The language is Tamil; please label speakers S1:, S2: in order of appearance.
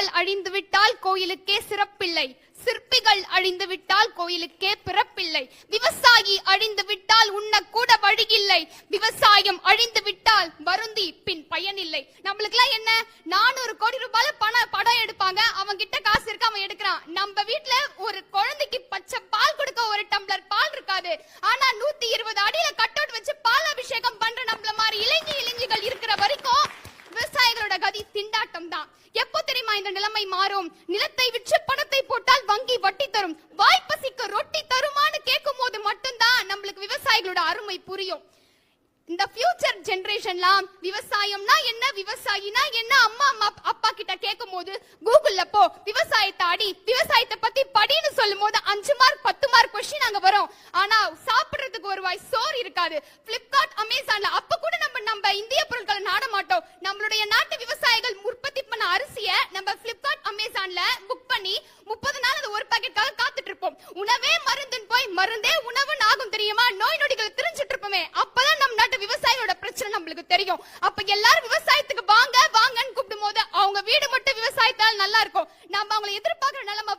S1: சிற்பங்கள் அழிந்து விட்டால் கோயிலுக்கே சிறப்பில்லை, சிற்பிகள் அழிந்து விட்டால் கோயிலுக்கே பிறப்பில்லை. விவசாயி அழிந்து விட்டால் உண்ணக்கூட வழியில்லை, விவசாயம் அழிந்து விட்டால் வருந்தி பின் பயனில்லை. நம்மளுக்கு எல்லாம் என்ன, 400 கோடி ரூபாய் படம் எடுப்பாங்க, அவன் கிட்ட காசு இருக்கு, அவன் எடுக்கிறான். நம்ம வீட்டுல ஒரு குழந்தைக்கு பச்சை பால் கொடுக்க ஒரு டம்ளர் பால் இருக்காது. ஆனா 120 அடியில கட் அவுட் வச்சு பால் அபிஷேகம் பண்ற நம்மள மாதிரி இளைஞர்கள் இருக்கிற வரைக்கும் விவசாயிகளோட கதி திண்டாட்டம் தான். எப்போ தெரியுமா இந்த நிலைமை மாறும்? நிலத்தை விற்று பணத்தை போட்டால் வங்கி வட்டி தரும், வாய்ப்பசிக்கு ரொட்டி தருமான்னு கேட்கும் போது மட்டும்தான் நம்மளுக்கு விவசாயிகளோட அருமை புரியும். இந்த ஃபியூச்சர் ஜெனரேஷன்லாம் விவசாயம்னா என்ன, விவசாயினா என்ன அம்மா அப்பா கிட்ட கேட்கும் போது கூகுள்ல போ, விவசாயத்தை அடி, விவசாயத்தை பத்தி படின்னு சொல்லும் போது 5 மார்க் 10 மார்க் கொஸ்டின் அங்க வரும். ஆனா சாப்பிடுறதுக்கு ஒரு வாய் சோறு இருக்காது. பிளிப்கார்ட், அமேசான்ல அப்ப கூட நம்ம இந்திய பொருட்களை நாட மாட்டோம். நம்மளுடைய நாட்டு விவசாயிகள் உற்பத்தி பண்ண அரிசிய நம்ம பிளிப்கார்ட், அமேசான்ல புக் பண்ணி 30 நாள் அது ஒரு பாக்கெட்டுக்காக காத்துட்டு இருப்போம். உணவே மருந்துன்னு போய் மருந்தே உணவுன்னு ஆகும் தெரியுமா? நோய் நொடிகள் தெரிஞ்சிட்டு இருப்போமே. அப்பதான் நம்ம நாட்டு விவசாயிகளோட பிரச்சனை நம்மளுக்கு தெரியும். அப்ப எல்லாரும் விவசாயத்துக்கு வாங்க வாங்கன்னு கூப்பிடும் போது அவங்க வீடு மட்டும் விவசாயத்தால் நல்லா இருக்கும். நம்ம அவங்களை எதிர்பார்க்கிற நிலைமை